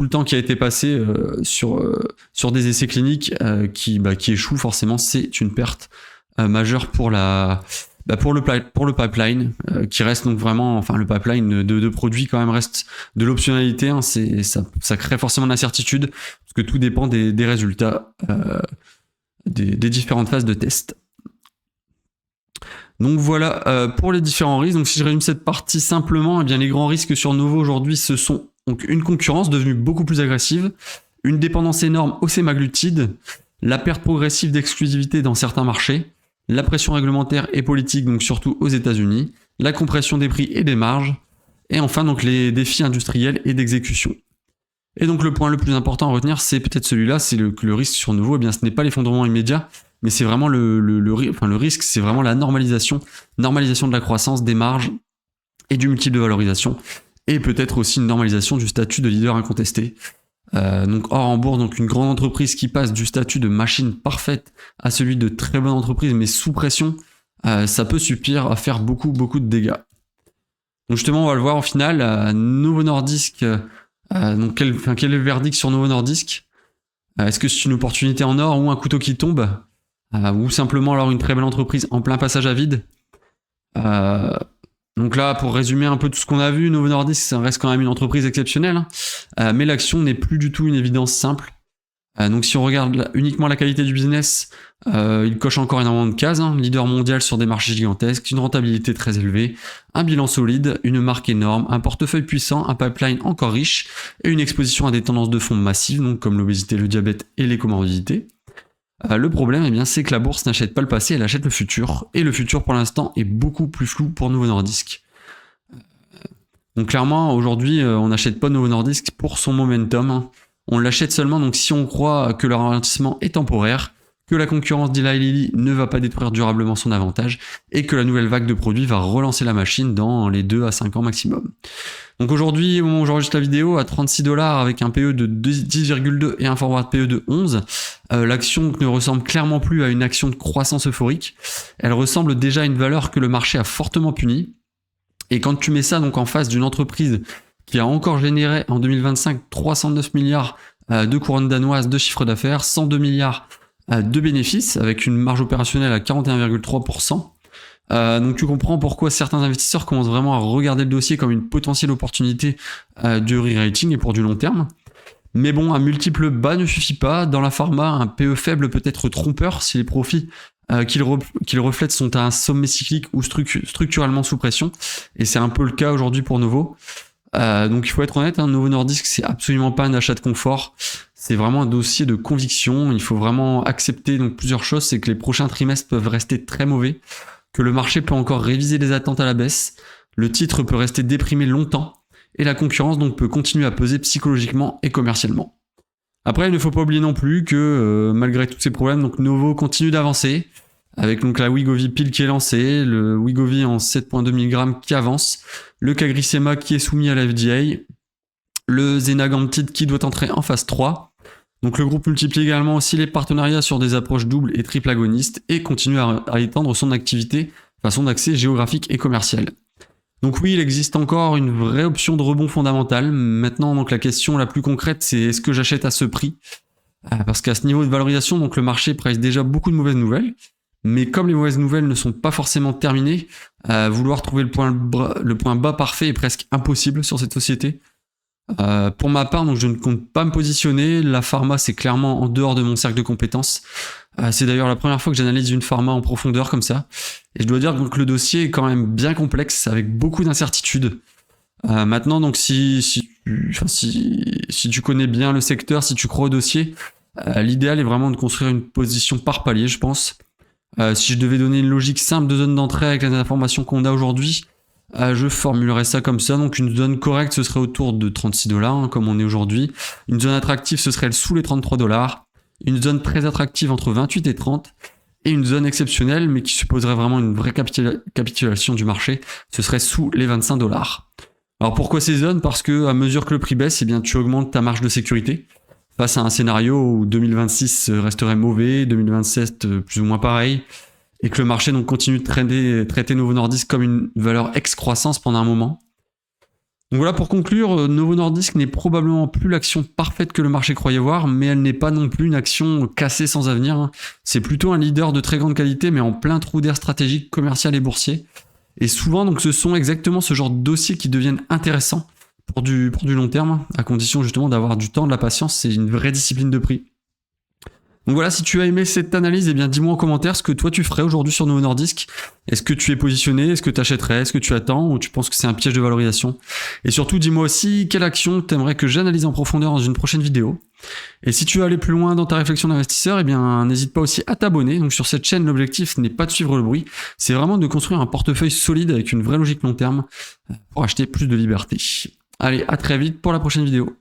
temps qui a été passé sur des essais cliniques qui échouent, forcément, c'est une perte majeure pour le pipeline qui reste donc vraiment, enfin le pipeline de produits quand même reste de l'optionnalité. Hein, ça crée forcément de l'incertitude parce que tout dépend des résultats. Des différentes phases de test. Donc voilà pour les différents risques. Donc si je résume cette partie simplement, eh bien les grands risques sur Novo aujourd'hui, ce sont donc une concurrence devenue beaucoup plus agressive, une dépendance énorme aux sémaglutides, la perte progressive d'exclusivité dans certains marchés, la pression réglementaire et politique, donc surtout aux États-Unis, la compression des prix et des marges, et enfin donc les défis industriels et d'exécution. Et donc le point le plus important à retenir, c'est peut-être celui-là, c'est que le risque sur Novo, eh bien ce n'est pas l'effondrement immédiat, mais c'est vraiment le risque, c'est vraiment la normalisation de la croissance, des marges et du multiple de valorisation, et peut-être aussi une normalisation du statut de leader incontesté. Donc hors en bourse, donc une grande entreprise qui passe du statut de machine parfaite à celui de très bonne entreprise, mais sous pression, ça peut suffire à faire beaucoup de dégâts. Donc justement, on va le voir au final, Novo Nordisk... donc quel est le verdict sur Novo Nordisk ? Est-ce que c'est une opportunité en or ou un couteau qui tombe ? Ou simplement alors une très belle entreprise en plein passage à vide ? Donc là, pour résumer un peu tout ce qu'on a vu, Novo Nordisk, ça reste quand même une entreprise exceptionnelle, mais l'action n'est plus du tout une évidence simple. Donc si on regarde uniquement la qualité du business, il coche encore énormément de cases, leader mondial sur des marchés gigantesques, une rentabilité très élevée, un bilan solide, une marque énorme, un portefeuille puissant, un pipeline encore riche et une exposition à des tendances de fonds massives, donc comme l'obésité, le diabète et les comorbidités. Le problème, eh bien, c'est que la bourse n'achète pas le passé, elle achète le futur, et le futur pour l'instant est beaucoup plus flou pour Novo Nordisk. Donc clairement, aujourd'hui, on n'achète pas Novo Nordisk pour son momentum. On l'achète seulement donc si on croit que le ralentissement est temporaire, que la concurrence d'Eli Lilly ne va pas détruire durablement son avantage et que la nouvelle vague de produits va relancer la machine dans les 2 à 5 ans maximum. Donc aujourd'hui, au moment où j'enregistre la vidéo, à 36$ avec un PE de 10,2 et un forward PE de 11, l'action ne ressemble clairement plus à une action de croissance euphorique. Elle ressemble déjà à une valeur que le marché a fortement punie. Et quand tu mets ça donc en face d'une entreprise qui a encore généré en 2025 309 milliards de couronnes danoises de chiffre d'affaires, 102 milliards de bénéfices avec une marge opérationnelle à 41,3%. Donc tu comprends pourquoi certains investisseurs commencent vraiment à regarder le dossier comme une potentielle opportunité de re-rating et pour du long terme. Mais bon, un multiple bas ne suffit pas. Dans la pharma, un PE faible peut être trompeur si les profits qu'il reflète sont à un sommet cyclique ou structurellement sous pression. Et c'est un peu le cas aujourd'hui pour Novo. Donc il faut être honnête, Novo Nordisk, c'est absolument pas un achat de confort. C'est vraiment un dossier de conviction. Il faut vraiment accepter donc plusieurs choses. C'est que les prochains trimestres peuvent rester très mauvais, que le marché peut encore réviser les attentes à la baisse, le titre peut rester déprimé longtemps, et la concurrence donc peut continuer à peser psychologiquement et commercialement. Après, il ne faut pas oublier non plus que malgré tous ces problèmes, donc Novo continue d'avancer, avec donc la Wegovy pile qui est lancée, le Wegovy en 7,2 mg qui avance, le CagriSema qui est soumis à la FDA, le Zenagamtide qui doit entrer en phase 3. Donc le groupe multiplie également aussi les partenariats sur des approches doubles et triple agonistes et continue à étendre son activité, son accès géographique et commercial. Donc oui, il existe encore une vraie option de rebond fondamental. Maintenant, donc la question la plus concrète, c'est est-ce que j'achète à ce prix ? Parce qu'à ce niveau de valorisation, donc le marché price déjà beaucoup de mauvaises nouvelles. Mais comme les mauvaises nouvelles ne sont pas forcément terminées, vouloir trouver le point bas parfait est presque impossible sur cette société. Pour ma part, donc je ne compte pas me positionner. La pharma, c'est clairement en dehors de mon cercle de compétences. C'est d'ailleurs la première fois que j'analyse une pharma en profondeur comme ça. Et je dois dire que le dossier est quand même bien complexe, avec beaucoup d'incertitudes. Maintenant, donc si tu connais bien le secteur, si tu crois au dossier, l'idéal est vraiment de construire une position par palier, je pense. Si je devais donner une logique simple de zone d'entrée avec les informations qu'on a aujourd'hui, je formulerais ça comme ça. Donc une zone correcte, ce serait autour de 36$, comme on est aujourd'hui. Une zone attractive, ce serait sous les 33$. Une zone très attractive entre 28 et 30. Et une zone exceptionnelle, mais qui supposerait vraiment une vraie capitulation du marché, ce serait sous les 25$. Alors pourquoi ces zones ? Parce que à mesure que le prix baisse, eh bien, tu augmentes ta marge de sécurité. Face à un scénario où 2026 resterait mauvais, 2027 plus ou moins pareil, et que le marché donc continue de traiter Novo Nordisk comme une valeur ex-croissance pendant un moment. Donc voilà, pour conclure, Novo Nordisk n'est probablement plus l'action parfaite que le marché croyait voir, mais elle n'est pas non plus une action cassée sans avenir. C'est plutôt un leader de très grande qualité, mais en plein trou d'air stratégique, commercial et boursier. Et souvent, donc, ce sont exactement ce genre de dossiers qui deviennent intéressants pour du long terme, à condition justement d'avoir du temps, de la patience. C'est une vraie discipline de prix. Donc voilà, si tu as aimé cette analyse, eh bien dis-moi en commentaire ce que toi tu ferais aujourd'hui sur Novo Nordisk. Est-ce que tu es positionné ? Est-ce que tu achèterais ? Est-ce que tu attends ? Ou tu penses que c'est un piège de valorisation ? Et surtout, dis-moi aussi quelle action tu aimerais que j'analyse en profondeur dans une prochaine vidéo. Et si tu veux aller plus loin dans ta réflexion d'investisseur, eh bien n'hésite pas aussi à t'abonner. Donc sur cette chaîne, l'objectif n'est pas de suivre le bruit, c'est vraiment de construire un portefeuille solide avec une vraie logique long terme pour acheter plus de liberté. Allez, à très vite pour la prochaine vidéo.